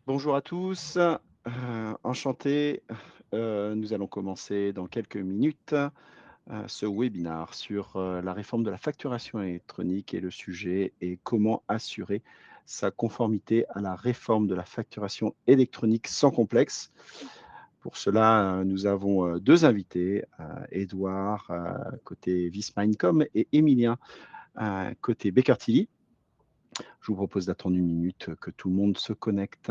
Bonjour à tous, enchanté. Nous allons commencer dans quelques minutes ce webinaire sur la réforme de la facturation électronique et le sujet est comment assurer sa conformité à la réforme de la facturation électronique sans complexe. Pour cela, nous avons deux invités, Edouard côté Visma Income et Emilien côté Baker Tilly. Je vous propose d'attendre une minute que tout le monde se connecte.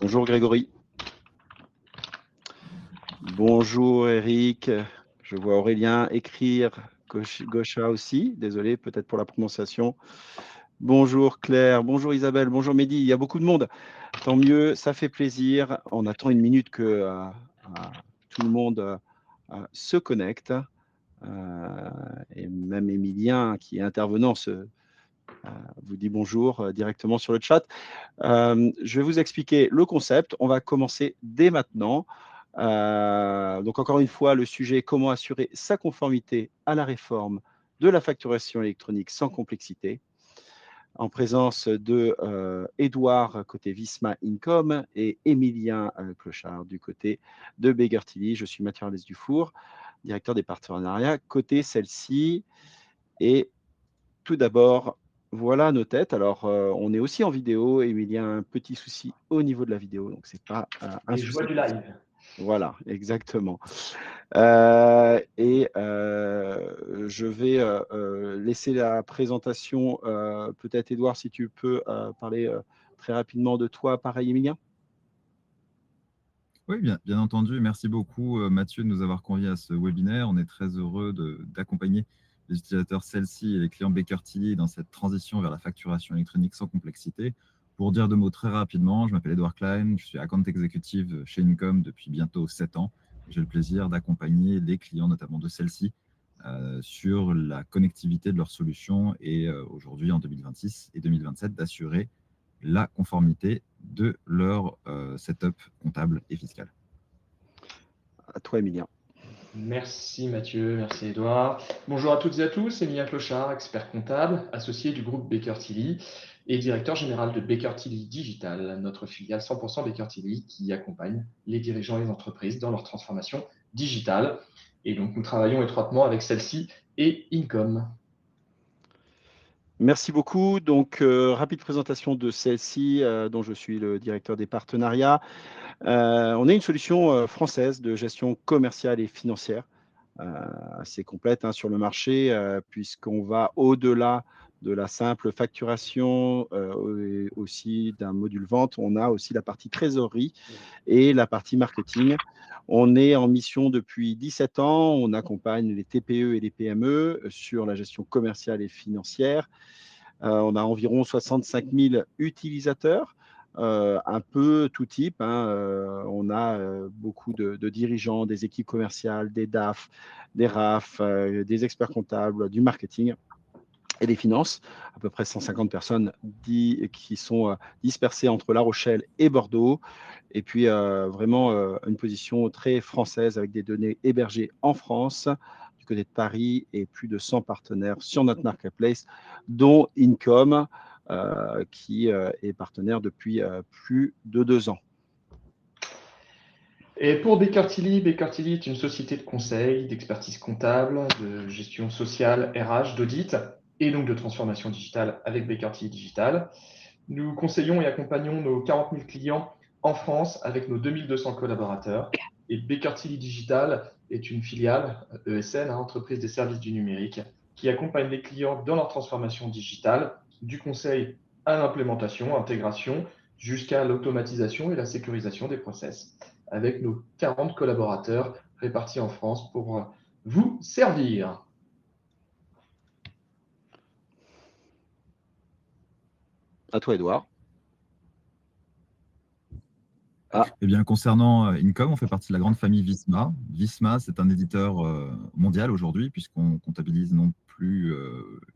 Bonjour Grégory. Bonjour Eric. Je vois Aurélien écrire, Gaucha aussi. Désolé peut-être pour la prononciation. Bonjour Claire, bonjour Isabelle, bonjour Mehdi. Il y a beaucoup de monde. Tant mieux, ça fait plaisir. On attend une minute que tout le monde se connecte. Et même Emilien, qui est intervenant, vous dit bonjour directement sur le chat. Je vais vous expliquer le concept. On va commencer dès maintenant. Donc encore une fois, le sujet est comment assurer sa conformité à la réforme de la facturation électronique sans complexité, en présence de Edouard côté Visma Income et Emilien Clochard du côté de Baker Tilly. Je suis Mathieu Ardès Dufour, directeur des partenariats côté celle-ci. Et tout d'abord, voilà nos têtes. Alors, on est aussi en vidéo. Emilien a un petit souci au niveau de la vidéo, donc c'est pas un Les joies souci. du live. Voilà, exactement. Je vais laisser la présentation. Peut-être, Edouard, si tu peux parler très rapidement de toi. Pareil, Emilien. Oui, bien entendu. Merci beaucoup, Mathieu, de nous avoir conviés à ce webinaire. On est très heureux d'accompagner les utilisateurs celle-ci et les clients Baker Tilly dans cette transition vers la facturation électronique sans complexité. Pour dire deux mots très rapidement, je m'appelle Edouard Klein, je suis account executive chez Income depuis bientôt 7 ans. J'ai le plaisir d'accompagner les clients, notamment de celle-ci, sur la connectivité de leurs solutions et aujourd'hui, en 2026 et 2027, d'assurer la conformité de leur setup comptable et fiscal. À toi, Emilien. Merci Mathieu, merci Edouard. Bonjour à toutes et à tous, Emilien Clochard, expert comptable, associé du groupe Baker Tilly et directeur général de Baker Tilly Digital, notre filiale 100% Baker Tilly qui accompagne les dirigeants et les entreprises dans leur transformation digitale. Et donc nous travaillons étroitement avec celle-ci et Income. Merci beaucoup. Donc, rapide présentation de celle-ci, dont je suis le directeur des partenariats. On est une solution française de gestion commerciale et financière, assez complète sur le marché, puisqu'on va au-delà de la simple facturation et aussi d'un module vente. On a aussi la partie trésorerie et la partie marketing. On est en mission depuis 17 ans. On accompagne les TPE et les PME sur la gestion commerciale et financière. On a environ 65 000 utilisateurs, un peu tout type. On a beaucoup de dirigeants, des équipes commerciales, des DAF, des RAF, des experts comptables, du marketing et des finances. À peu près 150 personnes qui sont dispersées entre La Rochelle et Bordeaux. Et puis, vraiment une position très française avec des données hébergées en France, du côté de Paris, et plus de 100 partenaires sur notre marketplace, dont Income, qui est partenaire depuis plus de 2 ans. Et pour Baker Tilly est une société de conseil, d'expertise comptable, de gestion sociale, RH, d'audit et donc de transformation digitale avec Baker Tilly Digital. Nous conseillons et accompagnons nos 40 000 clients en France avec nos 2200 collaborateurs. Et Baker Tilly Digital est une filiale ESN, entreprise des services du numérique, qui accompagne les clients dans leur transformation digitale, du conseil à l'implémentation, intégration, jusqu'à l'automatisation et la sécurisation des process, avec nos 40 collaborateurs répartis en France pour vous servir. À toi, Edouard. Eh bien, concernant Income, on fait partie de la grande famille Visma. Visma, c'est un éditeur mondial aujourd'hui, puisqu'on comptabilise non plus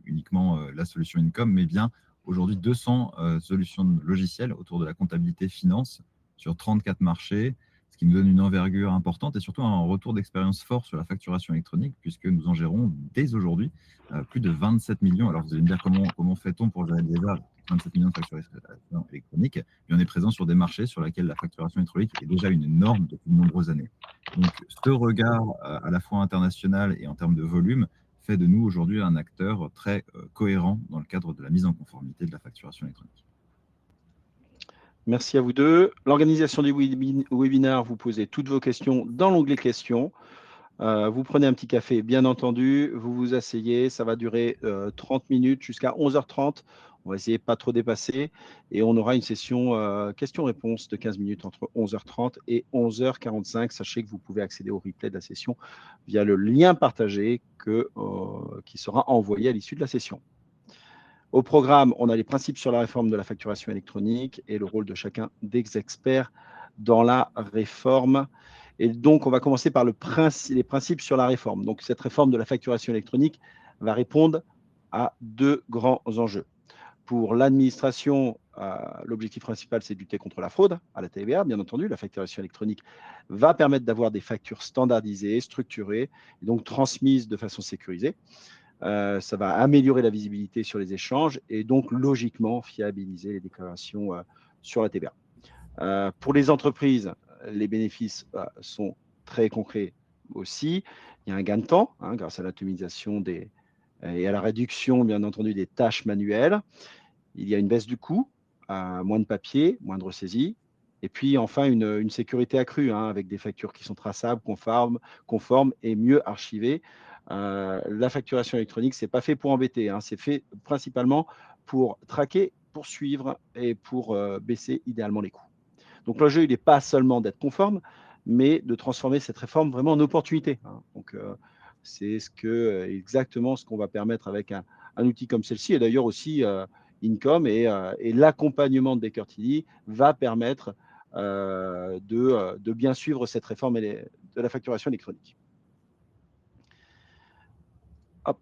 uniquement la solution Income, mais bien aujourd'hui 200 solutions logicielles autour de la comptabilité finance sur 34 marchés, ce qui nous donne une envergure importante et surtout un retour d'expérience fort sur la facturation électronique, puisque nous en gérons dès aujourd'hui plus de 27 millions. Alors vous allez me dire comment fait-on pour gérer déjà 27 millions de facturations électroniques, et on est présent sur des marchés sur lesquels la facturation électronique est déjà une norme depuis de nombreuses années. Donc ce regard à la fois international et en termes de volume fait de nous aujourd'hui un acteur très cohérent dans le cadre de la mise en conformité de la facturation électronique. Merci à vous deux. L'organisation du webinaire, vous posez toutes vos questions dans l'onglet questions. Vous prenez un petit café, bien entendu, vous vous asseyez, ça va durer 30 minutes jusqu'à 11h30. On va essayer de pas trop dépasser et on aura une session questions-réponses de 15 minutes entre 11h30 et 11h45. Sachez que vous pouvez accéder au replay de la session via le lien partagé qui sera envoyé à l'issue de la session. Au programme, on a les principes sur la réforme de la facturation électronique et le rôle de chacun des experts dans la réforme. Et donc, on va commencer par les principes sur la réforme. Donc, cette réforme de la facturation électronique va répondre à deux grands enjeux. Pour l'administration, l'objectif principal, c'est de lutter contre la fraude à la TVA, bien entendu. La facturation électronique va permettre d'avoir des factures standardisées, structurées, et donc transmises de façon sécurisée. Ça va améliorer la visibilité sur les échanges et donc logiquement fiabiliser les déclarations sur la TVA. Pour les entreprises, les bénéfices sont très concrets aussi. Il y a un gain de temps grâce à l'automatisation et à la réduction, bien entendu, des tâches manuelles. Il y a une baisse du coût, moins de papier, moindre saisie. Et puis enfin, une sécurité accrue avec des factures qui sont traçables, conformes et mieux archivées. La facturation électronique, ce n'est pas fait pour embêter, c'est fait principalement pour traquer, pour suivre et pour baisser idéalement les coûts. Donc l'enjeu, il n'est pas seulement d'être conforme, mais de transformer cette réforme vraiment en opportunité. Donc c'est exactement ce qu'on va permettre avec un outil comme celle-ci, et d'ailleurs aussi Income et l'accompagnement de Baker Tilly va permettre de bien suivre cette réforme de la facturation électronique. Hop.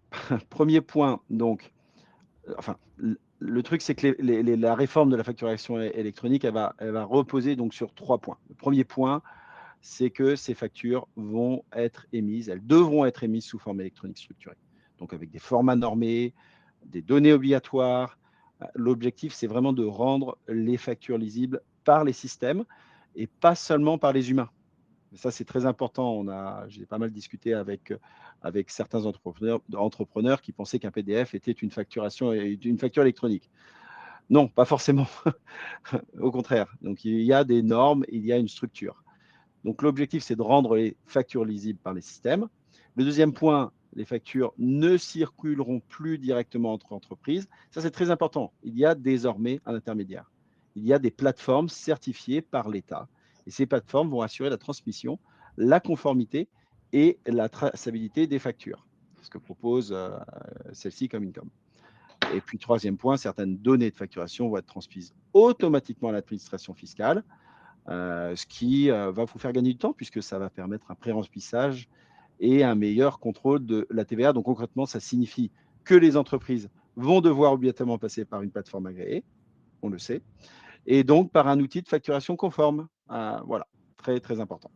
Premier point, donc, le truc, c'est que la réforme de la facturation électronique, elle va reposer donc sur 3 points. Le premier point, c'est que ces factures vont être émises, elles devront être émises sous forme électronique structurée. Donc avec des formats normés, des données obligatoires. L'objectif, c'est vraiment de rendre les factures lisibles par les systèmes et pas seulement par les humains. Ça, c'est très important. J'ai pas mal discuté avec certains entrepreneurs qui pensaient qu'un PDF était une facture électronique. Non, pas forcément. Au contraire. Donc, il y a des normes, il y a une structure. Donc, l'objectif, c'est de rendre les factures lisibles par les systèmes. Le deuxième point, les factures ne circuleront plus directement entre entreprises. Ça, c'est très important. Il y a désormais un intermédiaire. Il y a des plateformes certifiées par l'État. Et ces plateformes vont assurer la transmission, la conformité et la traçabilité des factures. Ce que propose celle-ci comme Income. Et puis, troisième point, certaines données de facturation vont être transmises automatiquement à l'administration fiscale, ce qui va vous faire gagner du temps puisque ça va permettre un pré-remplissage et un meilleur contrôle de la TVA. Donc, concrètement, ça signifie que les entreprises vont devoir obligatoirement passer par une plateforme agréée, on le sait, et donc par un outil de facturation conforme. Voilà, très, très important.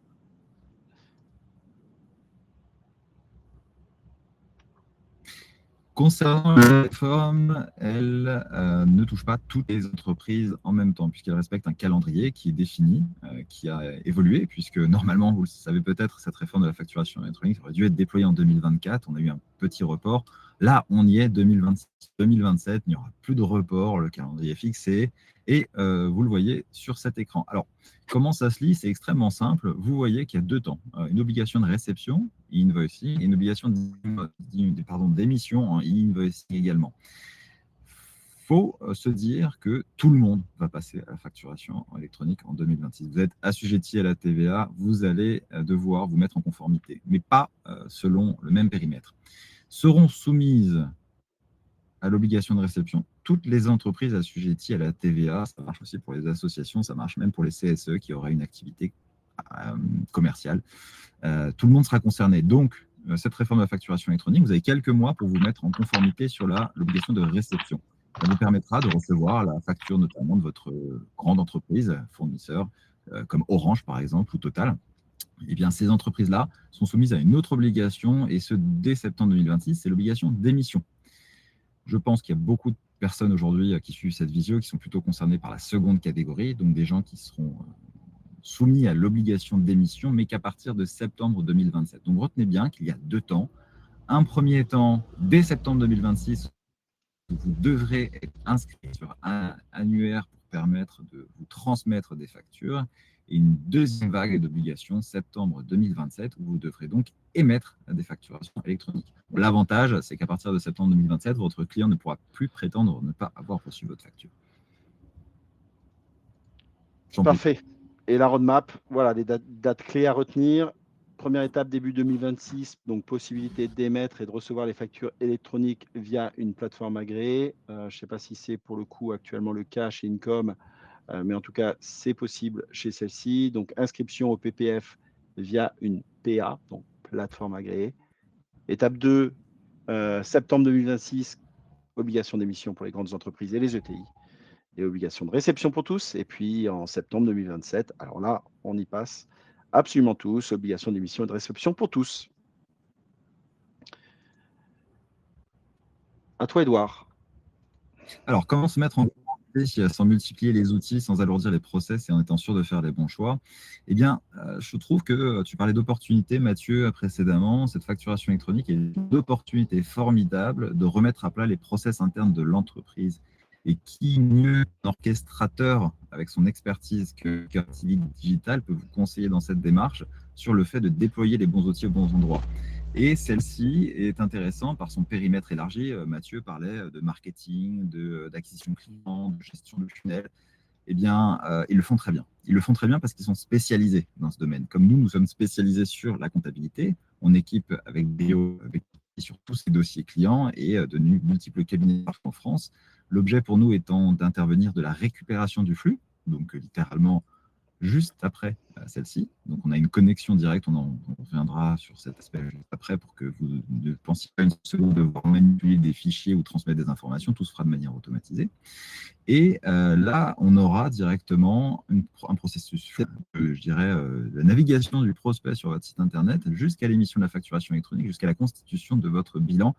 Concernant la réforme, elle ne touche pas toutes les entreprises en même temps, puisqu'elle respecte un calendrier qui est défini, qui a évolué, puisque normalement, vous le savez peut-être, cette réforme de la facturation électronique aurait dû être déployée en 2024. On a eu un petit report. Là, on y est 2026, 2027. Il n'y aura plus de report. Le calendrier est fixé. Et vous le voyez sur cet écran. Alors, comment ça se lit? C'est extrêmement simple. Vous voyez qu'il y a 2 temps. Une obligation de réception, e-invoicing, et une obligation d'émission en e-invoicing également. Il faut se dire que tout le monde va passer à la facturation électronique en 2026. Vous êtes assujetti à la TVA, vous allez devoir vous mettre en conformité, mais pas selon le même périmètre. Seront soumises à l'obligation de réception toutes les entreprises assujetties à la TVA. Ça marche aussi pour les associations, ça marche même pour les CSE qui auraient une activité commerciale. Tout le monde sera concerné. Donc, cette réforme de la facturation électronique, vous avez quelques mois pour vous mettre en conformité sur l'obligation de réception. ça vous permettra de recevoir la facture notamment de votre grande entreprise, fournisseur, comme Orange par exemple ou Total. Eh bien, ces entreprises-là sont soumises à une autre obligation, et ce, dès septembre 2026, c'est l'obligation d'émission. Je pense qu'il y a beaucoup de personnes aujourd'hui qui suivent cette visio qui sont plutôt concernées par la seconde catégorie, donc des gens qui seront soumis à l'obligation d'émission, mais qu'à partir de septembre 2027. Donc retenez bien qu'il y a 2 temps. Un premier temps, dès septembre 2026, vous devrez être inscrit sur un annuaire pour permettre de vous transmettre des factures, et une deuxième vague d'obligations, septembre 2027, où vous devrez donc émettre des facturations électroniques. L'avantage, c'est qu'à partir de septembre 2027, votre client ne pourra plus prétendre ne pas avoir reçu votre facture. Parfait. Et la roadmap, voilà, les dates clés à retenir. Première étape, début 2026, donc possibilité d'émettre et de recevoir les factures électroniques via une plateforme agréée. Je ne sais pas si c'est pour le coup actuellement le cas chez Income, mais en tout cas, c'est possible chez celle-ci. Donc, inscription au PPF via une PA, donc plateforme agréée. Étape 2, septembre 2026, obligation d'émission pour les grandes entreprises et les ETI. Et obligation de réception pour tous. Et puis en septembre 2027, alors là, on y passe absolument tous, obligation d'émission et de réception pour tous. À toi, Edouard. Alors, comment se mettre en conformité sans multiplier les outils, sans alourdir les process et en étant sûr de faire les bons choix? Eh bien, je trouve que tu parlais d'opportunités, Mathieu, précédemment. Cette facturation électronique est une opportunité formidable de remettre à plat les process internes de l'entreprise. Et qui mieux orchestrateur avec son expertise que Cartili Digital peut vous conseiller dans cette démarche sur le fait de déployer les bons outils aux bons endroits. Et celle-ci est intéressante par son périmètre élargi. Mathieu parlait de marketing, d'acquisition client, de gestion de funnel. Eh bien, ils le font très bien. Ils le font très bien parce qu'ils sont spécialisés dans ce domaine. Comme nous sommes spécialisés sur la comptabilité, on équipe avec BO sur tous ces dossiers clients et de multiples cabinets en France. L'objet pour nous étant d'intervenir de la récupération du flux, donc littéralement juste après celle-ci. Donc, on a une connexion directe, on reviendra sur cet aspect juste après pour que vous ne pensiez pas une seconde devoir manipuler des fichiers ou transmettre des informations, tout se fera de manière automatisée. Et là, on aura directement un processus, je dirais, la navigation du prospect sur votre site internet jusqu'à l'émission de la facturation électronique, jusqu'à la constitution de votre bilan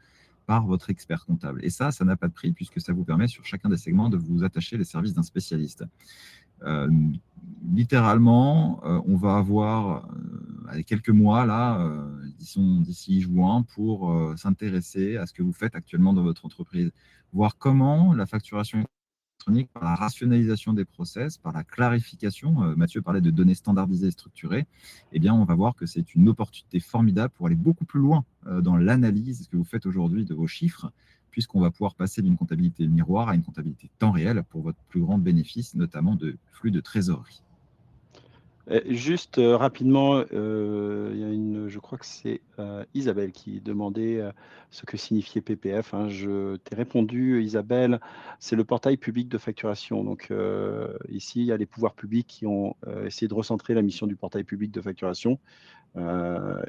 par votre expert comptable. Et ça n'a pas de prix puisque ça vous permet sur chacun des segments de vous attacher les services d'un spécialiste. Littéralement, on va avoir quelques mois là, d'ici juin, pour s'intéresser à ce que vous faites actuellement dans votre entreprise, voir comment la facturation électronique, par la rationalisation des process, par la clarification, Mathieu parlait de données standardisées et structurées, eh bien, on va voir que c'est une opportunité formidable pour aller beaucoup plus loin dans l'analyse que vous faites aujourd'hui de vos chiffres, puisqu'on va pouvoir passer d'une comptabilité miroir à une comptabilité temps réel pour votre plus grand bénéfice, notamment de flux de trésorerie. Juste rapidement, il y a je crois que c'est Isabelle qui demandait ce que signifiait PPF. Je t'ai répondu, Isabelle, c'est le portail public de facturation. Donc ici, il y a les pouvoirs publics qui ont essayé de recentrer la mission du portail public de facturation.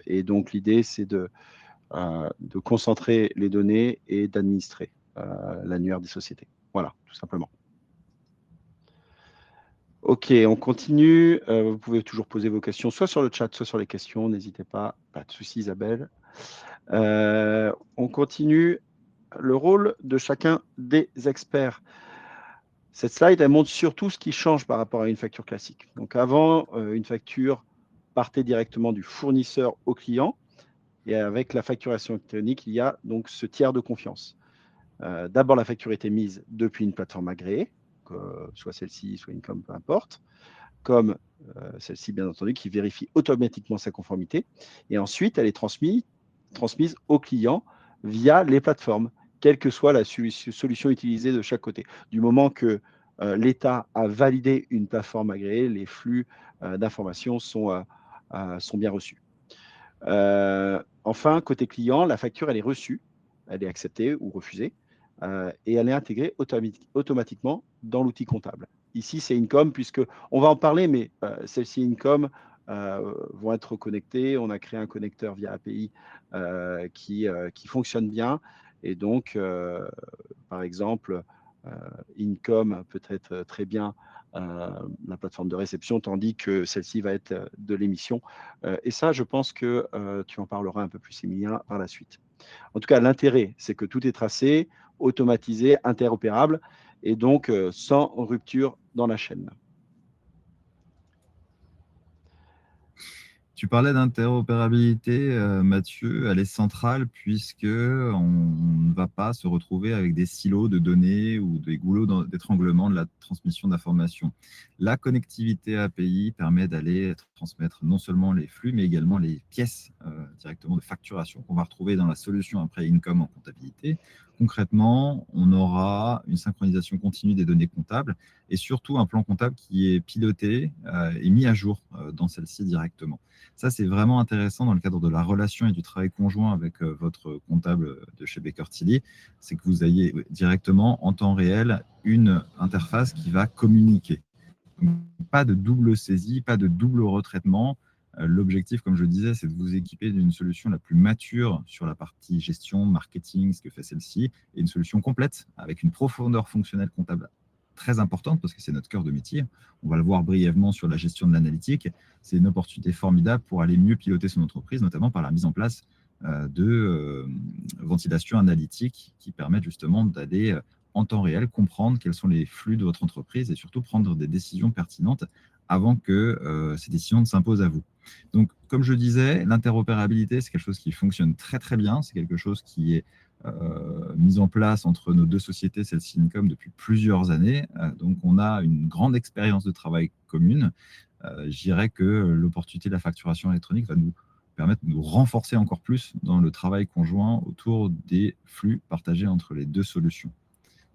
Et donc l'idée, c'est de concentrer les données et d'administrer l'annuaire des sociétés. Voilà, tout simplement. Ok, on continue. Vous pouvez toujours poser vos questions, soit sur le chat, soit sur les questions. N'hésitez pas. Pas de souci, Isabelle. On continue. Le rôle de chacun des experts. Cette slide, elle montre surtout ce qui change par rapport à une facture classique. Donc avant, une facture partait directement du fournisseur au client. Et avec la facturation électronique, il y a donc ce tiers de confiance. D'abord, la facture était mise depuis une plateforme agréée, soit celle-ci, soit Income, peu importe, comme celle-ci, bien entendu, qui vérifie automatiquement sa conformité. Et ensuite, elle est transmise au client via les plateformes, quelle que soit la solution utilisée de chaque côté. Du moment que l'État a validé une plateforme agréée, les flux d'informations sont bien reçus. Enfin, côté client, la facture, elle est reçue, elle est acceptée ou refusée, et elle est intégrée automatiquement dans l'outil comptable. Ici, c'est Income, puisqu'on va en parler, mais celles-ci Income vont être connectées. On a créé un connecteur via API qui fonctionne bien. Et donc, par exemple, Income peut être très bien la plateforme de réception, tandis que celle-ci va être de l'émission. Et ça, je pense que tu en parleras un peu plus, Emilien, par la suite. En tout cas, l'intérêt, c'est que tout est tracé, automatisé, interopérable, et donc sans rupture dans la chaîne. Tu parlais d'interopérabilité, Mathieu, elle est centrale puisque on ne va pas se retrouver avec des silos de données ou des goulots d'étranglement de la transmission d'informations. La connectivité API permet d'aller transmettre non seulement les flux, mais également les pièces directement de facturation qu'on va retrouver dans la solution après Income en comptabilité. Concrètement, on aura une synchronisation continue des données comptables et surtout un plan comptable qui est piloté et mis à jour dans celle-ci directement. Ça, c'est vraiment intéressant dans le cadre de la relation et du travail conjoint avec votre comptable de chez Baker Tilly, c'est que vous ayez directement en temps réel une interface qui va communiquer. Donc, pas de double saisie, pas de double retraitement. L'objectif, comme je le disais, c'est de vous équiper d'une solution la plus mature sur la partie gestion, marketing, ce que fait celle-ci, et une solution complète avec une profondeur fonctionnelle comptable très importante parce que c'est notre cœur de métier. On va le voir brièvement sur la gestion de l'analytique. C'est une opportunité formidable pour aller mieux piloter son entreprise, notamment par la mise en place de ventilation analytique qui permettent justement d'aller en temps réel comprendre quels sont les flux de votre entreprise et surtout prendre des décisions pertinentes avant que ces décisions ne s'imposent à vous. Donc, comme je disais, l'interopérabilité, c'est quelque chose qui fonctionne très très bien. C'est quelque chose qui est mise en place entre nos deux sociétés, celle-ci Income, depuis plusieurs années. Donc, on a une grande expérience de travail commune. Je dirais que l'opportunité de la facturation électronique va nous permettre de nous renforcer encore plus dans le travail conjoint autour des flux partagés entre les deux solutions.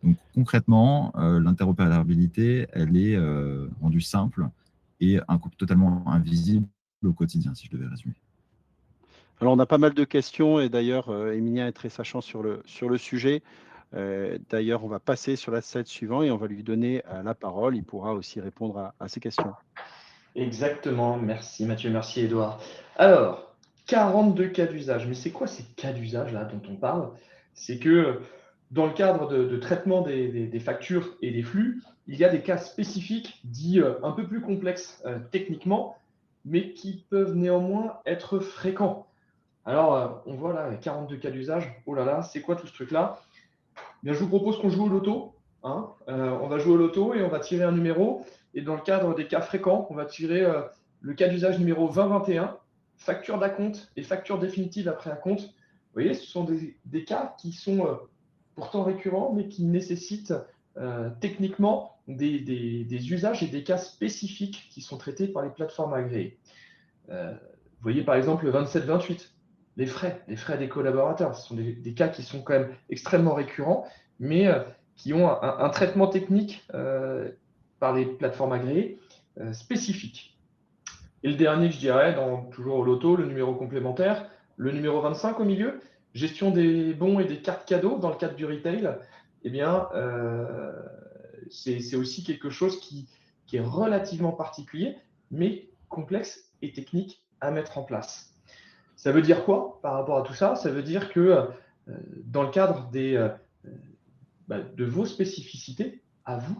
Donc, concrètement, l'interopérabilité, elle est rendue simple et totalement invisible au quotidien, si je devais résumer. Alors, on a pas mal de questions et d'ailleurs, Emilien est très sachant sur le sujet. D'ailleurs, on va passer sur la slide suivante et on va lui donner la parole. Il pourra aussi répondre à ces questions. Exactement, merci Mathieu, merci Edouard. Alors, 42 cas d'usage, mais c'est quoi ces cas d'usage là dont on parle? C'est que dans le cadre de traitement des factures et des flux, il y a des cas spécifiques dits un peu plus complexes techniquement, mais qui peuvent néanmoins être fréquents. Alors, on voit là 42 cas d'usage. Oh là là, c'est quoi tout ce truc-là? Bien, je vous propose qu'on joue au loto. Hein. On va jouer au loto et on va tirer un numéro. Et dans le cadre des cas fréquents, on va tirer le cas d'usage numéro 2021, facture d'acompte et facture définitive après acompte. Vous voyez, ce sont des cas qui sont pourtant récurrents, mais qui nécessitent techniquement des usages et des cas spécifiques qui sont traités par les plateformes agréées. Vous voyez par exemple le 27-28, les frais des collaborateurs. Ce sont des cas qui sont quand même extrêmement récurrents, mais qui ont un traitement technique par les plateformes agréées spécifique. Et le dernier, je dirais, toujours au loto, le numéro complémentaire, le numéro 25 au milieu, gestion des bons et des cartes cadeaux dans le cadre du retail, eh bien, c'est aussi quelque chose qui est relativement particulier, mais complexe et technique à mettre en place. Ça veut dire quoi par rapport à tout ça? Ça veut dire que dans le cadre de vos spécificités, à vous,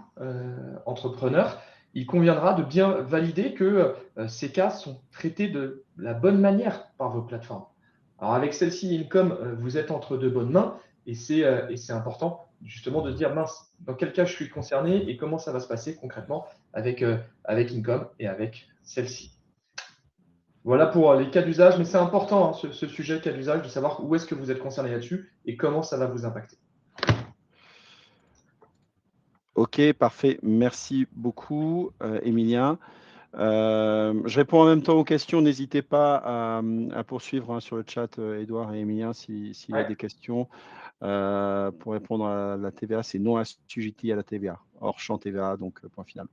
entrepreneurs, il conviendra de bien valider que ces cas sont traités de la bonne manière par vos plateformes. Alors avec celle-ci, Income, vous êtes entre de bonnes mains et c'est important justement de dire, mince, dans quel cas je suis concerné et comment ça va se passer concrètement avec Income et avec celle-ci. Voilà pour les cas d'usage, mais c'est important ce sujet de cas d'usage, de savoir où est-ce que vous êtes concerné là-dessus et comment ça va vous impacter. Ok, parfait. Merci beaucoup, Emilien. Je réponds en même temps aux questions. N'hésitez pas à poursuivre sur le chat, Edouard et Emilien, s'il y a des questions. Pour répondre à la TVA, c'est non assujetti à la TVA, hors champ TVA, donc point final.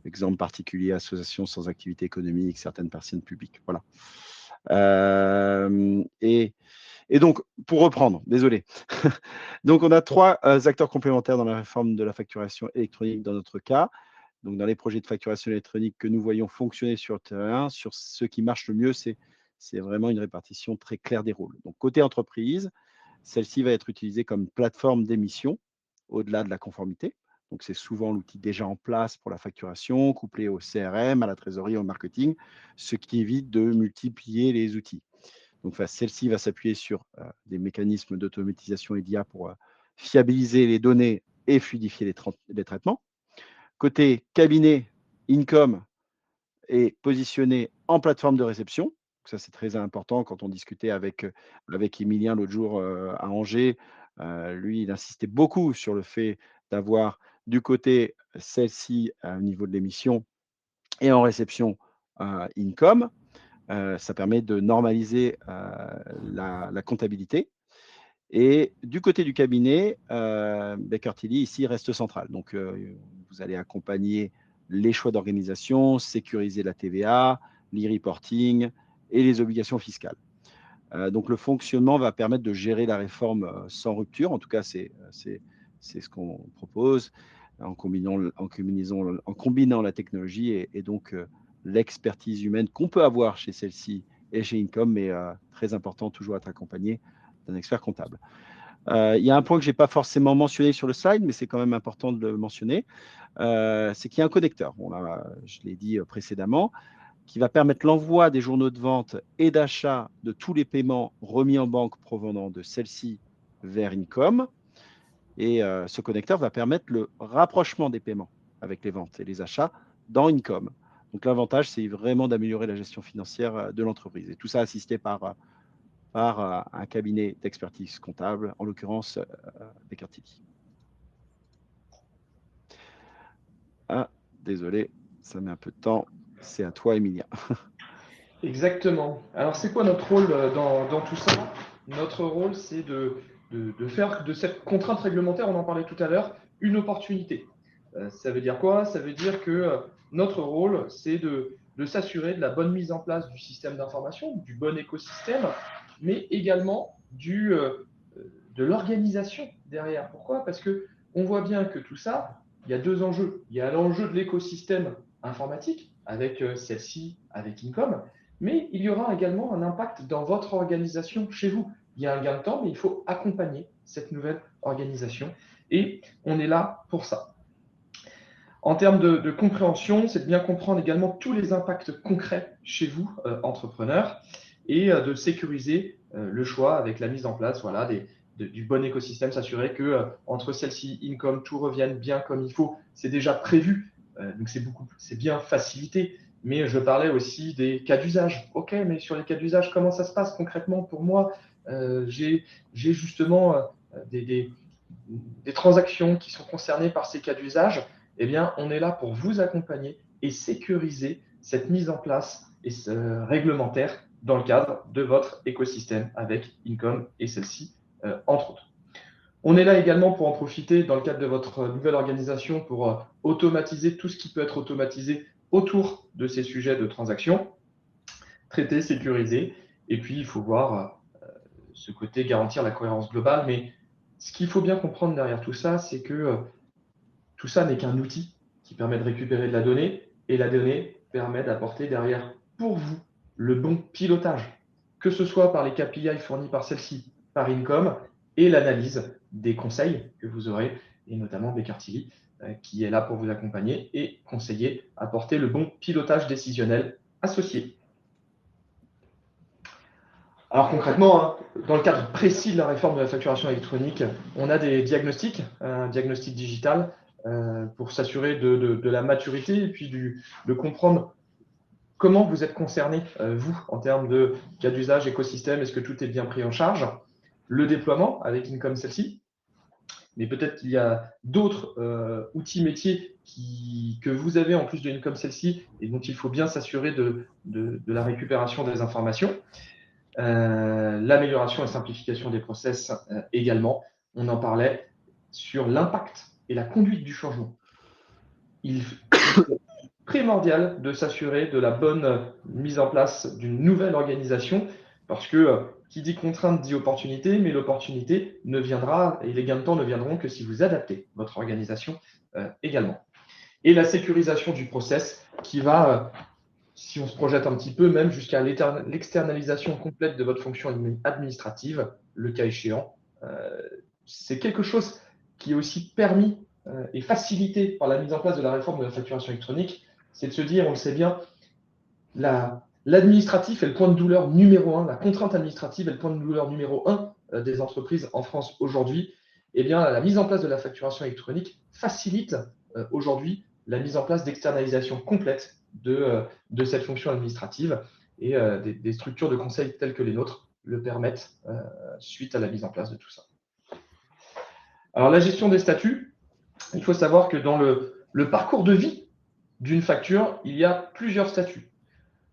Exemple particulier, association sans activité économique, certaines personnes publiques. Voilà. Et donc, pour reprendre, désolé. Donc, on a trois acteurs complémentaires dans la réforme de la facturation électronique dans notre cas. Donc, dans les projets de facturation électronique que nous voyons fonctionner sur le terrain, sur ce qui marche le mieux, c'est vraiment une répartition très claire des rôles. Donc, côté entreprise, celle-ci va être utilisée comme plateforme d'émission au-delà de la conformité. Donc, c'est souvent l'outil déjà en place pour la facturation, couplé au CRM, à la trésorerie, au marketing, ce qui évite de multiplier les outils. Donc, celle-ci va s'appuyer sur des mécanismes d'automatisation et d'IA pour fiabiliser les données et fluidifier les traitements. Côté cabinet, Income est positionné en plateforme de réception. Donc ça, c'est très important quand on discutait avec Emilien l'autre jour à Angers. Lui, il insistait beaucoup sur le fait d'avoir du côté celle-ci au niveau de l'émission et en réception Income. Ça permet de normaliser la comptabilité. Et du côté du cabinet, Baker Tilly ici reste central. Donc, vous allez accompagner les choix d'organisation, sécuriser la TVA, l'e-reporting et les obligations fiscales. Donc, le fonctionnement va permettre de gérer la réforme sans rupture. En tout cas, c'est ce qu'on propose en combinant la technologie et donc l'expertise humaine qu'on peut avoir chez celle-ci et chez Income, mais très important, toujours être accompagné d'un expert comptable. Il y a un point que je n'ai pas forcément mentionné sur le slide, mais c'est quand même important de le mentionner, c'est qu'il y a un connecteur, je l'ai dit précédemment, qui va permettre l'envoi des journaux de vente et d'achat de tous les paiements remis en banque provenant de celle-ci vers Income. Et ce connecteur va permettre le rapprochement des paiements avec les ventes et les achats dans Income. Donc l'avantage, c'est vraiment d'améliorer la gestion financière de l'entreprise. Et tout ça assisté par un cabinet d'expertise comptable, en l'occurrence Baker Tilly. Ah, désolé, ça met un peu de temps. C'est à toi, Emilia. Exactement. Alors, c'est quoi notre rôle dans tout ça? Notre rôle, c'est de faire de cette contrainte réglementaire, on en parlait tout à l'heure, une opportunité. Ça veut dire quoi? Ça veut dire que notre rôle, c'est de s'assurer de la bonne mise en place du système d'information, du bon écosystème, mais également de l'organisation derrière. Pourquoi? Parce qu'on voit bien que tout ça, il y a deux enjeux. Il y a l'enjeu de l'écosystème informatique avec celle-ci, avec Income, mais il y aura également un impact dans votre organisation chez vous. Il y a un gain de temps, mais il faut accompagner cette nouvelle organisation et on est là pour ça. En termes de compréhension, c'est de bien comprendre également tous les impacts concrets chez vous, entrepreneurs, et de sécuriser le choix avec la mise en place du bon écosystème, s'assurer que entre celle-ci, Income, tout revienne bien comme il faut. C'est déjà prévu, donc c'est bien facilité. Mais je parlais aussi des cas d'usage. OK, mais sur les cas d'usage, comment ça se passe concrètement pour moi? J'ai justement des transactions qui sont concernées par ces cas d'usage. Eh bien, on est là pour vous accompagner et sécuriser cette mise en place réglementaire dans le cadre de votre écosystème avec Income et celle-ci, entre autres. On est là également pour en profiter dans le cadre de votre nouvelle organisation pour automatiser tout ce qui peut être automatisé autour de ces sujets de transaction, traiter, sécuriser. Et puis, il faut voir ce côté garantir la cohérence globale. Mais ce qu'il faut bien comprendre derrière tout ça, c'est que tout ça n'est qu'un outil qui permet de récupérer de la donnée et la donnée permet d'apporter derrière pour vous le bon pilotage, que ce soit par les KPI fournis par celle-ci, par Income et l'analyse des conseils que vous aurez, et notamment Baker Tilly, qui est là pour vous accompagner et conseiller, apporter le bon pilotage décisionnel associé. Alors concrètement, dans le cadre précis de la réforme de la facturation électronique, on a des diagnostics, un diagnostic digital pour s'assurer de la maturité et puis de comprendre comment vous êtes concerné, vous, en termes de cas d'usage, écosystème, est-ce que tout est bien pris en charge? Le déploiement avec Income celle-ci, mais peut-être qu'il y a d'autres outils métiers que vous avez en plus de Income celle-ci et dont il faut bien s'assurer de la récupération des informations. L'amélioration et simplification des process également. On en parlait sur l'impact et la conduite du changement. Il est primordial de s'assurer de la bonne mise en place d'une nouvelle organisation parce que qui dit contrainte dit opportunité, mais l'opportunité ne viendra et les gains de temps ne viendront que si vous adaptez votre organisation également. Et la sécurisation du process qui va si on se projette un petit peu, même jusqu'à l'externalisation complète de votre fonction administrative, le cas échéant. C'est quelque chose qui est aussi permis et facilité par la mise en place de la réforme de la facturation électronique, c'est de se dire, on le sait bien, l'administratif est le point de douleur numéro 1, la contrainte administrative est le point de douleur numéro 1 des entreprises en France aujourd'hui. Eh bien, la mise en place de la facturation électronique facilite aujourd'hui la mise en place d'externalisation complète de cette fonction administrative et des structures de conseil telles que les nôtres le permettent suite à la mise en place de tout ça. Alors, la gestion des statuts, il faut savoir que dans le parcours de vie d'une facture, il y a plusieurs statuts.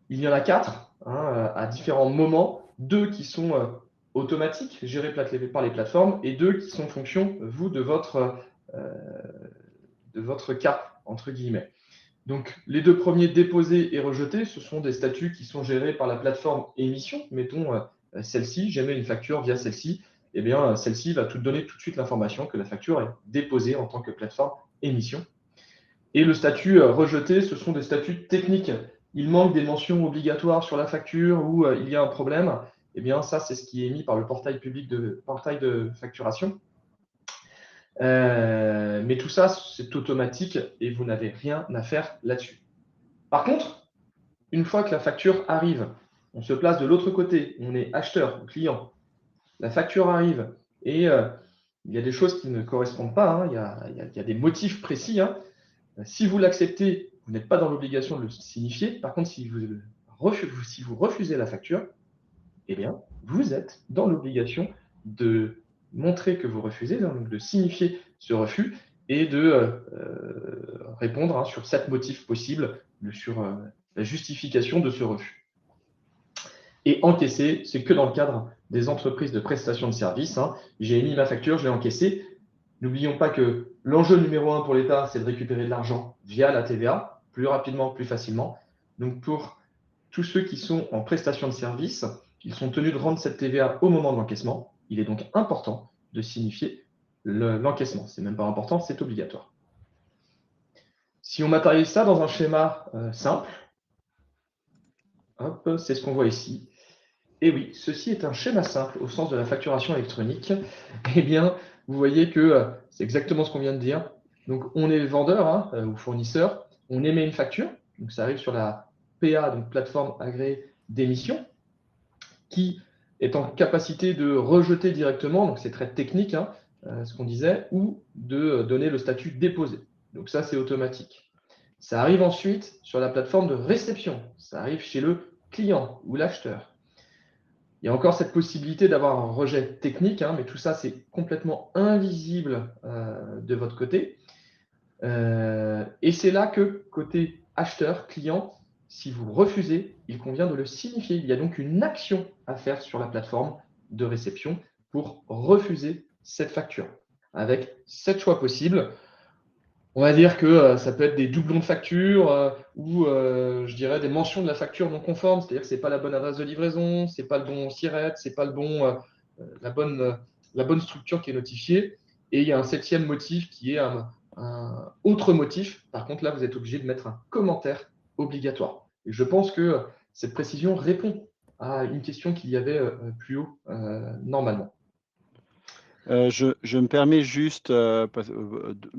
Il y en a 4 à différents moments, 2 qui sont automatiques, gérés par les plateformes, et 2 qui sont en fonction, vous, de votre cas, entre guillemets. Donc, les 2 premiers, déposés et rejetés, ce sont des statuts qui sont gérés par la plateforme émission. Mettons celle-ci, j'émets une facture via celle-ci, eh bien, celle-ci va donner tout de suite l'information que la facture est déposée en tant que plateforme émission. Et le statut rejeté, ce sont des statuts techniques. Il manque des mentions obligatoires sur la facture ou il y a un problème. Eh bien, ça, c'est ce qui est émis par le portail public de facturation. Mais tout ça, c'est automatique et vous n'avez rien à faire là-dessus. Par contre, une fois que la facture arrive, on se place de l'autre côté, on est acheteur, client. La facture arrive et il y a des choses qui ne correspondent pas. Il y a des motifs précis. Si vous l'acceptez, vous n'êtes pas dans l'obligation de le signifier. Par contre, si vous refusez la facture, eh bien, vous êtes dans l'obligation de montrer que vous refusez, donc de signifier ce refus et de répondre sur 7 motifs possibles sur la justification de ce refus. Et encaisser, c'est que dans le cadre des entreprises de prestation de services. J'ai émis ma facture, je l'ai encaissée. N'oublions pas que l'enjeu numéro 1 pour l'État, c'est de récupérer de l'argent via la TVA, plus rapidement, plus facilement. Donc, pour tous ceux qui sont en prestation de service, ils sont tenus de rendre cette TVA au moment de l'encaissement. Il est donc important de signifier l'encaissement. C'est même pas important, c'est obligatoire. Si on matérialise ça dans un schéma simple, c'est ce qu'on voit ici. Et oui, ceci est un schéma simple au sens de la facturation électronique. Eh bien, vous voyez que c'est exactement ce qu'on vient de dire. Donc, on est vendeur ou fournisseur, on émet une facture, donc ça arrive sur la PA, donc plateforme agréée d'émission, qui est en capacité de rejeter directement, donc c'est très technique, ce qu'on disait, ou de donner le statut déposé. Donc ça, c'est automatique. Ça arrive ensuite sur la plateforme de réception, ça arrive chez le client ou l'acheteur. Il y a encore cette possibilité d'avoir un rejet technique, mais tout ça, c'est complètement invisible de votre côté. Et c'est là que, côté acheteur, client, si vous refusez, il convient de le signifier. Il y a donc une action à faire sur la plateforme de réception pour refuser cette facture, avec 7 choix possibles. On va dire que ça peut être des doublons de facture ou je dirais des mentions de la facture non conforme, c'est-à-dire que ce n'est pas la bonne adresse de livraison, ce n'est pas le bon SIRET, ce n'est pas la bonne structure qui est notifiée. Et il y a un 7e motif qui est un autre motif. Par contre, là, vous êtes obligé de mettre un commentaire obligatoire. Et je pense que cette précision répond à une question qu'il y avait plus haut normalement. Je me permets juste,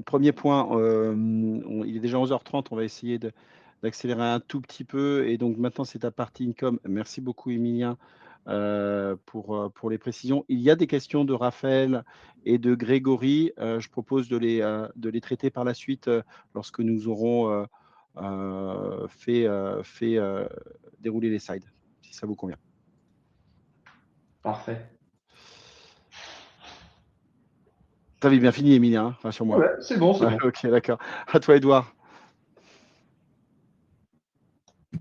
premier point, il est déjà 11h30, on va essayer d'accélérer un tout petit peu. Et donc maintenant, c'est ta partie Income. Merci beaucoup, Emilien, pour les précisions. Il y a des questions de Raphaël et de Grégory. Je propose de les traiter par la suite lorsque nous aurons fait dérouler les slides, si ça vous convient. Parfait. Tu avais bien fini, Emilien, rassure-moi. Ouais, c'est bon, c'est bon. Ok, d'accord. À toi, Edouard.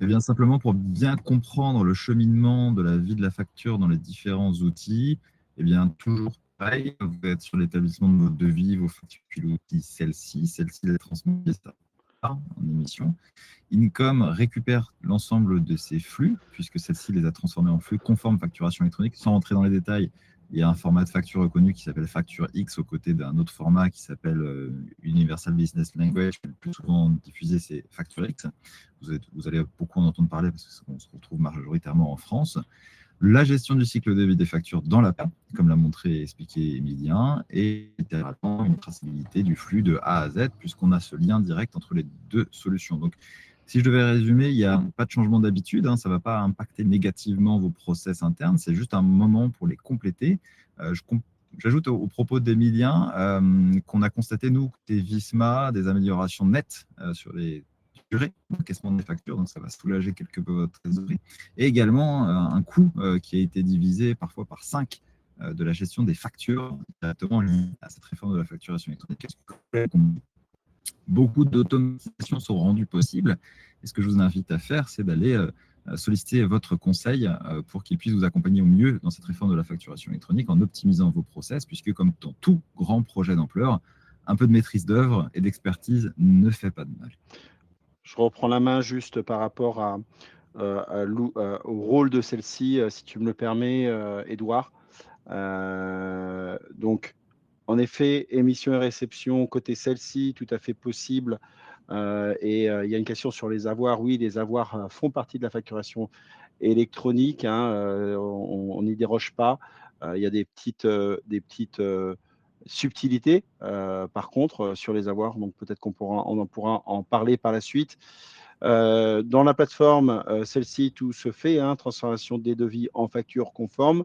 Eh bien, simplement pour bien comprendre le cheminement de la vie de la facture dans les différents outils, eh bien, toujours pareil, vous êtes sur l'établissement de vos devis, vos factures, puis l'outil celle-ci est transmise en émission. Income récupère l'ensemble de ces flux, puisque celle-ci les a transformés en flux conforme facturation électronique. Sans rentrer dans les détails, il y a un format de facture reconnu qui s'appelle Facture X aux côtés d'un autre format qui s'appelle Universal Business Language, mais le plus souvent diffusé, c'est Facture X. Vous allez beaucoup en entendre parler parce qu'on se retrouve majoritairement en France. la gestion du cycle de vie des factures dans la PA, comme l'a montré et expliqué Emilien, et littéralement une traçabilité du flux de A à Z, puisqu'on a ce lien direct entre les deux solutions. Donc, si je devais résumer, il n'y a pas de changement d'habitude, ça ne va pas impacter négativement vos process internes, c'est juste un moment pour les compléter. J'ajoute au propos d'Emilien qu'on a constaté, nous, côté Visma, des améliorations nettes sur les durée d'encaissement des factures, donc ça va soulager quelque peu votre trésorerie. Et également un coût qui a été divisé parfois par 5 de la gestion des factures directement liées à cette réforme de la facturation électronique. Beaucoup d'automatisation sont rendues possibles. Et ce que je vous invite à faire, c'est d'aller solliciter votre conseil pour qu'il puisse vous accompagner au mieux dans cette réforme de la facturation électronique en optimisant vos process, puisque comme dans tout grand projet d'ampleur, un peu de maîtrise d'œuvre et d'expertise ne fait pas de mal. Je reprends la main juste par rapport au rôle de celle-ci, si tu me le permets, Édouard. Donc, en effet, émission et réception, côté celle-ci, tout à fait possible. Il y a une question sur les avoirs. Oui, les avoirs font partie de la facturation électronique. On n'y déroge pas. Il y a des petites subtilités, par contre, sur les avoirs. Donc, peut-être on en pourra en parler par la suite. Dans la plateforme, celle-ci, tout se fait, transformation des devis en factures conformes.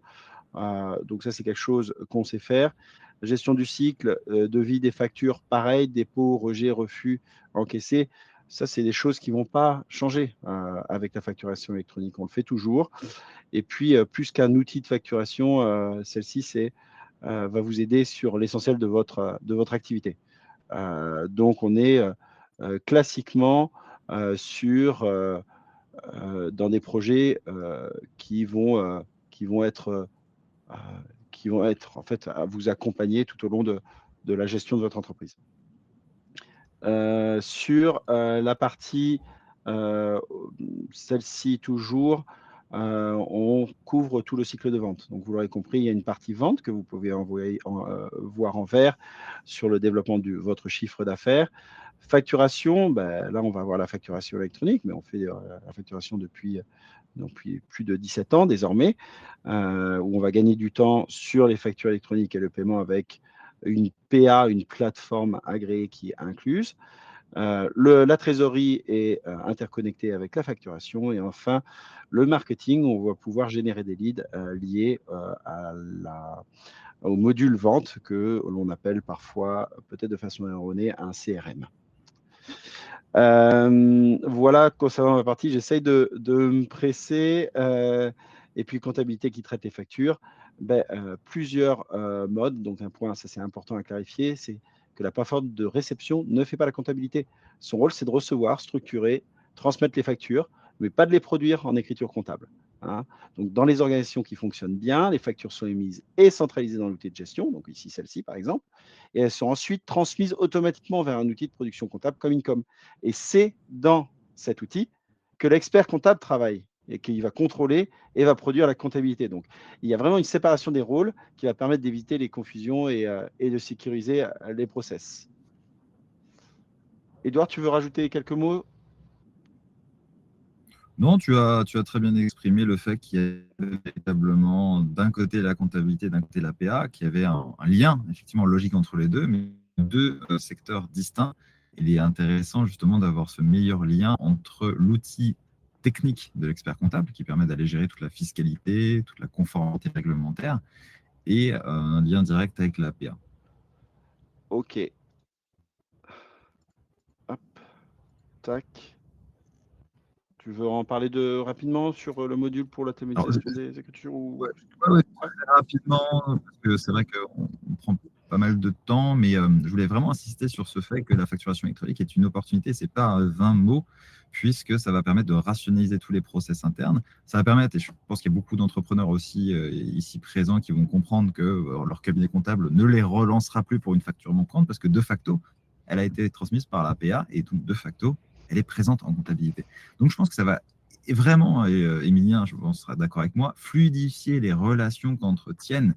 Donc ça, c'est quelque chose qu'on sait faire. Gestion du cycle de vie des factures, pareil, dépôt, rejet, refus, encaissé. Ça, c'est des choses qui ne vont pas changer avec la facturation électronique. On le fait toujours. Et puis, plus qu'un outil de facturation, celle-ci va vous aider sur l'essentiel de votre activité. Donc, on est classiquement dans des projets qui vont être en fait à vous accompagner tout au long de la gestion de votre entreprise. Sur la partie, celle-ci toujours, on couvre tout le cycle de vente. Donc vous l'aurez compris, il y a une partie vente que vous pouvez voir en vert sur le développement de votre chiffre d'affaires. Facturation, là on va voir la facturation électronique, mais on fait la facturation depuis plus de 17 ans désormais, où on va gagner du temps sur les factures électroniques et le paiement avec une PA, une plateforme agréée qui est incluse. La trésorerie est interconnectée avec la facturation. Et enfin, le marketing, on va pouvoir générer des leads liés au module vente que l'on appelle parfois, peut-être de façon erronée, un CRM. Voilà, concernant ma partie, j'essaye de me presser. Et puis, comptabilité qui traite les factures, plusieurs modes. Donc, un point, ça c'est important à clarifier, c'est que la plateforme de réception ne fait pas la comptabilité. Son rôle, c'est de recevoir, structurer, transmettre les factures, mais pas de les produire en écriture comptable. Donc, dans les organisations qui fonctionnent bien, les factures sont émises et centralisées dans l'outil de gestion, donc ici celle-ci par exemple, et elles sont ensuite transmises automatiquement vers un outil de production comptable comme Income. Et c'est dans cet outil que l'expert comptable travaille et qu'il va contrôler et va produire la comptabilité. Donc, il y a vraiment une séparation des rôles qui va permettre d'éviter les confusions et de sécuriser les process. Édouard, tu veux rajouter quelques mots? Non, tu as très bien exprimé le fait qu'il y ait véritablement d'un côté la comptabilité, d'un côté la PA, qu'il y avait un lien effectivement logique entre les deux, mais deux secteurs distincts. Il est intéressant justement d'avoir ce meilleur lien entre l'outil technique de l'expert comptable qui permet d'aller gérer toute la fiscalité, toute la conformité réglementaire et un lien direct avec la PA. Ok. Hop. Tac. Tu veux en parler rapidement sur le module pour l'automatisation des écritures ou... Ouais, rapidement, parce que c'est vrai qu'on prend pas mal de temps, mais je voulais vraiment insister sur ce fait que la facturation électronique est une opportunité, c'est pas 20 mots, puisque ça va permettre de rationaliser tous les process internes. Ça va permettre, et je pense qu'il y a beaucoup d'entrepreneurs aussi ici présents qui vont comprendre que leur cabinet comptable ne les relancera plus pour une facture manquante, parce que de facto, elle a été transmise par la PA, et donc de facto, elle est présente en comptabilité. Donc je pense que ça va vraiment, et Emilien, je pense, sera d'accord avec moi, fluidifier les relations qu'entretiennent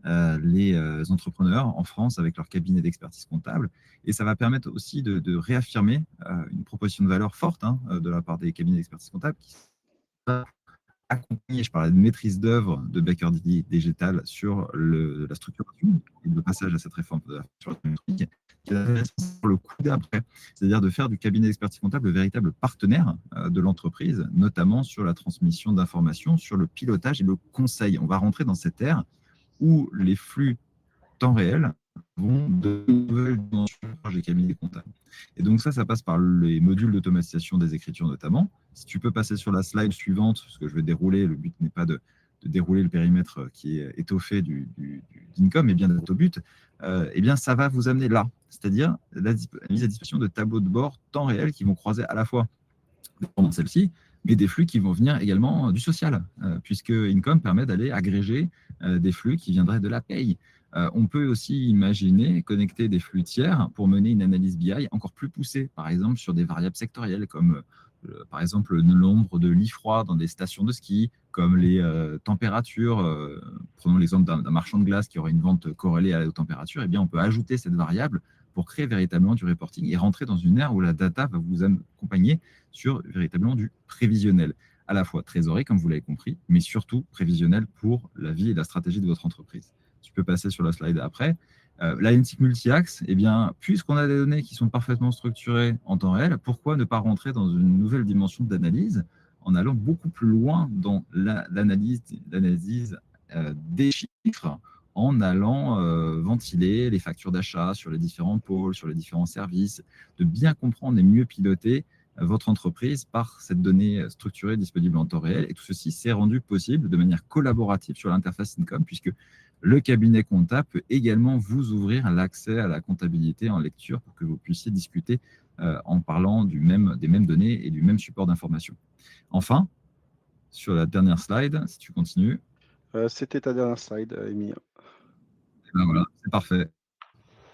les entrepreneurs en France avec leur cabinet d'expertise comptable. Et ça va permettre aussi de réaffirmer une proposition de valeur forte de la part des cabinets d'expertise comptable qui accompagner, je parlais de maîtrise d'œuvre de Baker Digital sur la structuration et le passage à cette réforme de la facturation électronique, qui est intéressant sur le coup d'après, c'est-à-dire de faire du cabinet d'expertise comptable le véritable partenaire de l'entreprise, notamment sur la transmission d'informations, sur le pilotage et le conseil. On va rentrer dans cette ère où les flux temps réel vont de nouvelles dimensions des cabinets comptables. Et donc ça passe par les modules d'automatisation des écritures notamment. Si tu peux passer sur la slide suivante, ce que je vais dérouler, le but n'est pas de dérouler le périmètre qui est étoffé d'Income, mais bien d'être au but, eh bien ça va vous amener là, c'est-à-dire la mise à disposition de tableaux de bord temps réel qui vont croiser à la fois pendant celle-ci, mais des flux qui vont venir également du social, puisque Income permet d'aller agréger des flux qui viendraient de la paye. On peut aussi imaginer connecter des flux tiers pour mener une analyse BI encore plus poussée, par exemple sur des variables sectorielles comme par exemple le nombre de lits froids dans des stations de ski, comme les températures. Prenons l'exemple d'un marchand de glace qui aurait une vente corrélée aux températures. Eh bien, on peut ajouter cette variable pour créer véritablement du reporting et rentrer dans une ère où la data va vous accompagner sur véritablement du prévisionnel, à la fois trésorerie, comme vous l'avez compris, mais surtout prévisionnel pour la vie et la stratégie de votre entreprise. Tu peux passer sur la slide après. L'analytique multi-axe, eh bien, puisqu'on a des données qui sont parfaitement structurées en temps réel, pourquoi ne pas rentrer dans une nouvelle dimension d'analyse en allant beaucoup plus loin dans l'analyse des chiffres, en allant ventiler les factures d'achat sur les différents pôles, sur les différents services, de bien comprendre et mieux piloter votre entreprise par cette donnée structurée disponible en temps réel. Et tout ceci s'est rendu possible de manière collaborative sur l'interface Income, puisque le cabinet comptable peut également vous ouvrir l'accès à la comptabilité en lecture pour que vous puissiez discuter en parlant des mêmes données et du même support d'information. Enfin, sur la dernière slide, si tu continues. C'était ta dernière slide, Émile. Ben voilà, c'est parfait.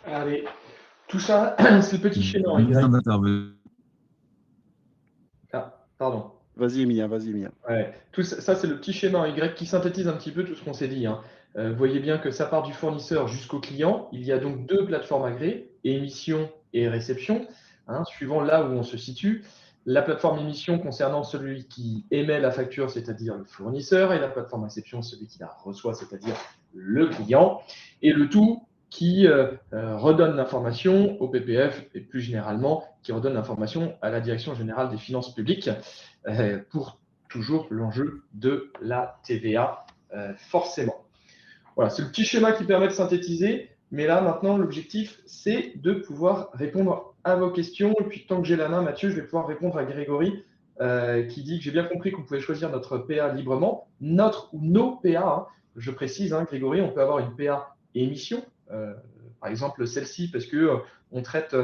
Allez, tout ça, c'est le petit schéma en Y. Ah, pardon. Vas-y, Emilien, vas-y, Emilien. Ouais. Tout ça, c'est le petit schéma en Y qui synthétise un petit peu tout ce qu'on s'est dit. Vous voyez bien que ça part du fournisseur jusqu'au client. Il y a donc deux plateformes agréées, émission et réception, suivant là où on se situe. La plateforme émission concernant celui qui émet la facture, c'est-à-dire le fournisseur, et la plateforme réception, celui qui la reçoit, c'est-à-dire le client. Et le tout qui redonne l'information au PPF et plus généralement qui redonne l'information à la Direction générale des finances publiques pour toujours l'enjeu de la TVA, forcément. Voilà, c'est le petit schéma qui permet de synthétiser, mais là, maintenant, l'objectif, c'est de pouvoir répondre à vos questions. Et puis, tant que j'ai la main, Mathieu, je vais pouvoir répondre à Grégory, qui dit que j'ai bien compris qu'on pouvait choisir notre PA librement, notre ou nos PA. Je précise, Grégory, on peut avoir une PA émission, par exemple celle-ci, parce qu'on traite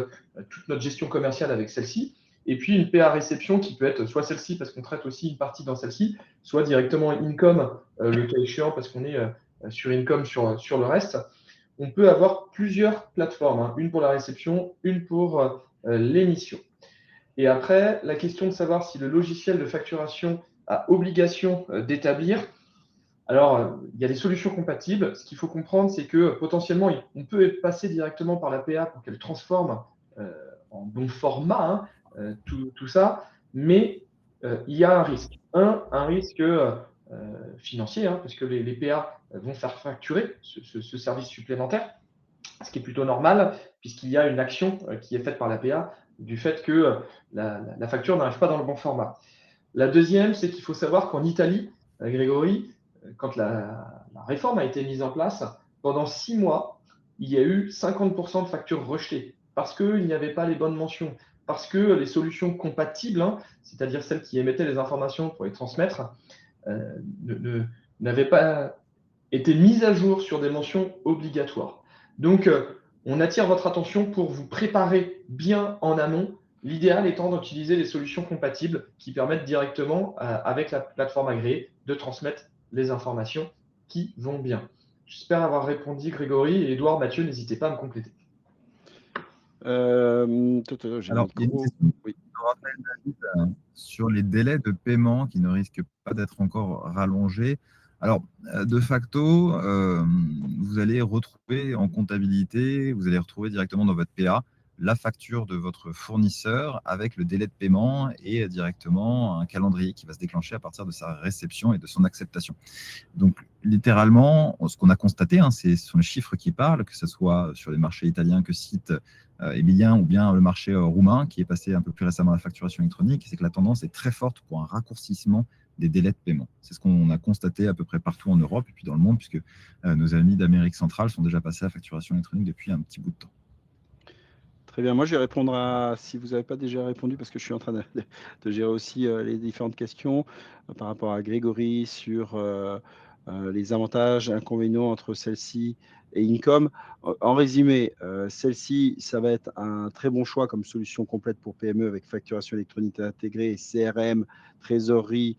toute notre gestion commerciale avec celle-ci. Et puis une PA réception qui peut être soit celle-ci, parce qu'on traite aussi une partie dans celle-ci, soit directement Income, le cas échéant, parce qu'on est sur Income sur le reste. On peut avoir plusieurs plateformes, une pour la réception, une pour l'émission. Et après, la question de savoir si le logiciel de facturation a obligation d'établir. Alors, il y a des solutions compatibles. Ce qu'il faut comprendre, c'est que potentiellement, on peut passer directement par la PA pour qu'elle transforme en bon format tout ça, mais il y a un risque. Un risque financier, parce que les PA vont faire facturer ce service supplémentaire, ce qui est plutôt normal, puisqu'il y a une action qui est faite par la PA du fait que la facture n'arrive pas dans le bon format. La deuxième, c'est qu'il faut savoir qu'en Italie, Grégory, quand la réforme a été mise en place, pendant 6 mois, il y a eu 50% de factures rejetées parce qu'il n'y avait pas les bonnes mentions, parce que les solutions compatibles, c'est-à-dire celles qui émettaient les informations pour les transmettre, n'avaient pas été mises à jour sur des mentions obligatoires. Donc, on attire votre attention pour vous préparer bien en amont. L'idéal étant d'utiliser les solutions compatibles qui permettent directement, avec la plateforme agréée, de transmettre les informations qui vont bien. J'espère avoir répondu, Grégory. Et Edouard, Mathieu, n'hésitez pas à me compléter. Alors, il y a une question sur les délais de paiement qui ne risquent pas d'être encore rallongés. Alors, de facto, vous allez retrouver en comptabilité, vous allez retrouver directement dans votre PA la facture de votre fournisseur avec le délai de paiement et directement un calendrier qui va se déclencher à partir de sa réception et de son acceptation. Donc, littéralement, ce qu'on a constaté, ce sont les chiffres qui parlent, que ce soit sur les marchés italiens que cite Emilien ou bien le marché roumain qui est passé un peu plus récemment à la facturation électronique, c'est que la tendance est très forte pour un raccourcissement des délais de paiement. C'est ce qu'on a constaté à peu près partout en Europe et puis dans le monde, puisque nos amis d'Amérique centrale sont déjà passés à la facturation électronique depuis un petit bout de temps. Très bien. Moi, je vais répondre si vous n'avez pas déjà répondu, parce que je suis en train de gérer aussi les différentes questions par rapport à Grégory sur les avantages, inconvénients entre celle-ci et Income. En résumé, celle-ci, ça va être un très bon choix comme solution complète pour PME avec facturation électronique intégrée, CRM, trésorerie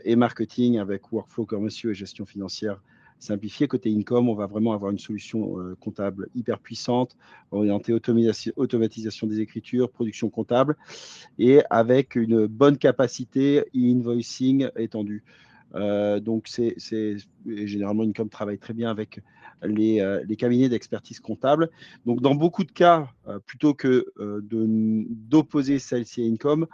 et marketing avec workflow commerciaux et gestion financière simplifiée. Côté Income, on va vraiment avoir une solution comptable hyper puissante, orientée automatisation des écritures, production comptable et avec une bonne capacité e-invoicing étendue. Donc, généralement, Income travaille très bien avec les cabinets d'expertise comptable. Donc, dans beaucoup de cas, plutôt que d'opposer celle-ci à Income,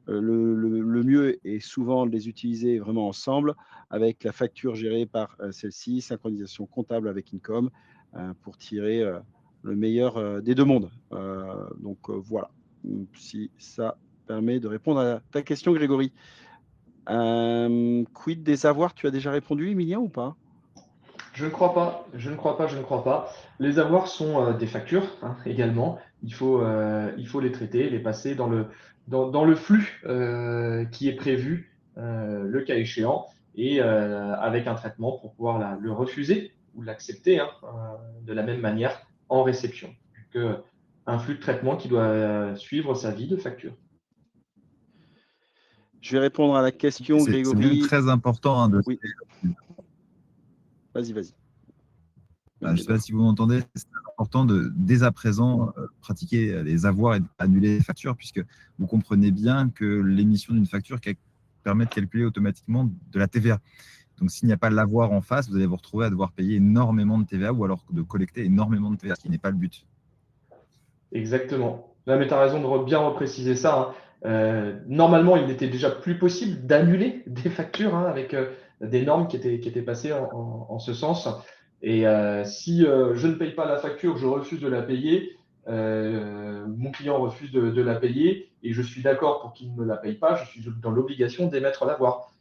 le mieux est souvent de les utiliser vraiment ensemble avec la facture gérée par celle-ci, synchronisation comptable avec Income pour tirer le meilleur des deux mondes. Donc, voilà, si ça permet de répondre à ta question, Grégory. Quid des avoirs? Tu as déjà répondu, Emilien, ou pas? Je ne crois pas, je ne crois pas, je ne crois pas. Les avoirs sont des factures également. Il faut les traiter, les passer dans le flux qui est prévu, le cas échéant, et avec un traitement pour pouvoir le refuser ou l'accepter de la même manière en réception. Donc, un flux de traitement qui doit suivre sa vie de facture. Je vais répondre à la question, C'est même Grégory. très important de Oui. Vas-y. je ne sais pas si vous m'entendez, c'est important dès à présent pratiquer les avoirs et annuler les factures, puisque vous comprenez bien que l'émission d'une facture permet de calculer automatiquement de la TVA. Donc, s'il n'y a pas l'avoir en face, vous allez vous retrouver à devoir payer énormément de TVA ou alors de collecter énormément de TVA, ce qui n'est pas le but. Exactement. Là, mais tu as raison de bien repréciser ça. Normalement, il n'était déjà plus possible d'annuler des factures avec des normes qui étaient passées en ce sens. Et si je ne paye pas la facture, je refuse de la payer, mon client refuse de la payer et je suis d'accord pour qu'il ne me la paye pas, je suis dans l'obligation d'émettre l'avoir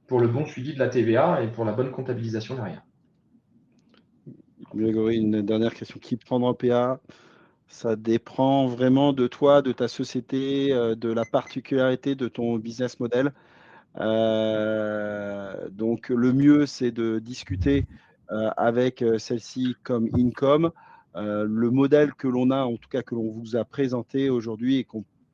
pour le bon suivi de la TVA et pour la bonne comptabilisation derrière. Grégory, une dernière question. Qui prendra PA? Ça dépend vraiment de toi, de ta société, de la particularité de ton business model. Donc, le mieux, c'est de discuter avec celle-ci comme Income. Le modèle que l'on a, en tout cas que l'on vous a présenté aujourd'hui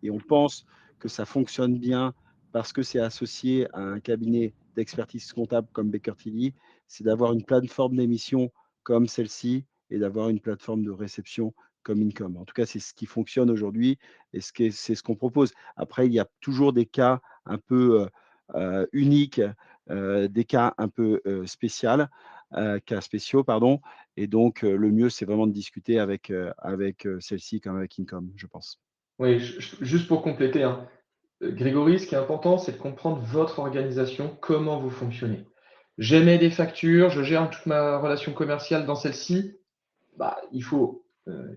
et on pense que ça fonctionne bien parce que c'est associé à un cabinet d'expertise comptable comme Baker Tilly, c'est d'avoir une plateforme d'émission comme celle-ci et d'avoir une plateforme de réception comme Income. En tout cas, c'est ce qui fonctionne aujourd'hui et c'est ce qu'on propose. Après, il y a toujours des cas un peu uniques, des cas un peu cas spéciaux, pardon. Et donc, le mieux, c'est vraiment de discuter avec celle-ci comme avec Income, je pense. Oui, juste pour compléter, Grégory, ce qui est important, c'est de comprendre votre organisation, comment vous fonctionnez. J'émets des factures, je gère toute ma relation commerciale dans celle-ci. Il faut,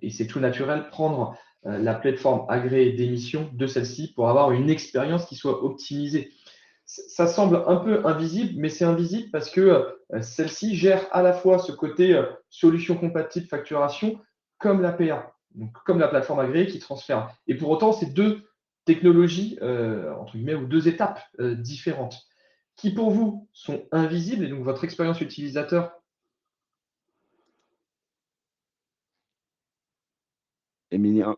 et c'est tout naturel, prendre la plateforme agréée d'émission de celle-ci pour avoir une expérience qui soit optimisée. Ça semble un peu invisible, mais c'est invisible parce que celle-ci gère à la fois ce côté solution compatible facturation comme l'APA, donc comme la plateforme agréée qui transfère. Et pour autant, c'est deux technologies, entre guillemets, ou deux étapes différentes qui pour vous sont invisibles et donc votre expérience utilisateur. Emilien,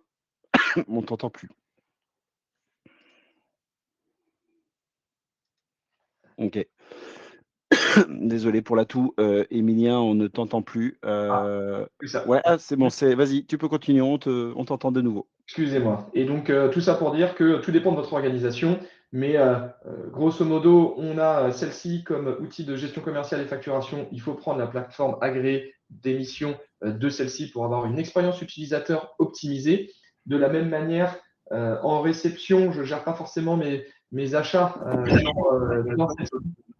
on t'entend plus. Ok. Désolé pour la toux. Emilien, on ne t'entend plus. Ouais, c'est bon, vas-y, tu peux continuer, on t'entend de nouveau. Excusez-moi. Et donc, tout ça pour dire que tout dépend de votre organisation, mais grosso modo, on a celle-ci comme outil de gestion commerciale et facturation. Il faut prendre la plateforme agréée d'émission de celle-ci pour avoir une expérience utilisateur optimisée. De la même manière, en réception, je ne gère pas forcément mes achats dans celle-ci,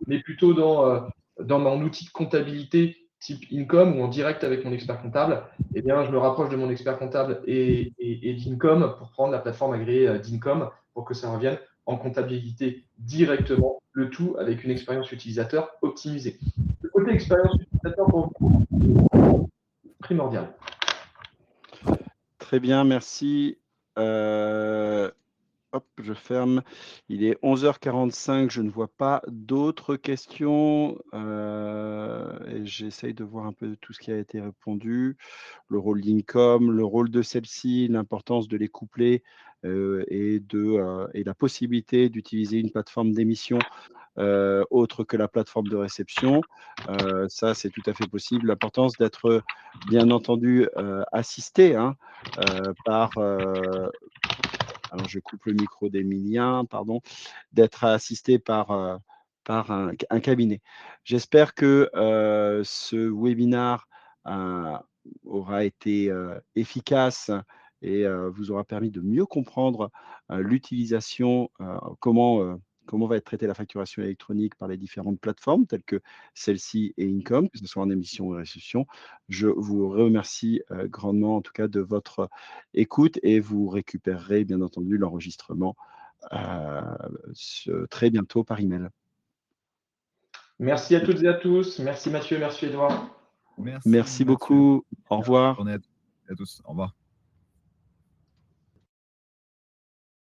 mais plutôt dans mon outil de comptabilité type Income ou en direct avec mon expert comptable. Eh bien, je me rapproche de mon expert comptable et d'Income pour prendre la plateforme agréée d'Income pour que ça revienne en comptabilité directement, le tout avec une expérience utilisateur optimisée. Le côté expérience utilisateur pour vous, primordial. Très bien, merci. Hop, je ferme. Il est 11h45, je ne vois pas d'autres questions. Et j'essaye de voir un peu tout ce qui a été répondu. Le rôle d'Income, le rôle de celle-ci, l'importance de les coupler et la possibilité d'utiliser une plateforme d'émission autre que la plateforme de réception. Ça, c'est tout à fait possible. L'importance d'être, bien entendu, assisté par alors je coupe le micro d'Emilien, pardon, d'être assisté par un cabinet. J'espère que ce webinar aura été efficace et vous aura permis de mieux comprendre l'utilisation, comment va être traitée la facturation électronique par les différentes plateformes telles que celle-ci et Income, que ce soit en émission ou en réception. Je vous remercie grandement en tout cas de votre écoute et vous récupérerez bien entendu l'enregistrement très bientôt par email. Merci à toutes et à tous. Merci Mathieu, merci Edouard. Merci beaucoup. Au revoir. Bonne journée à tous. Au revoir.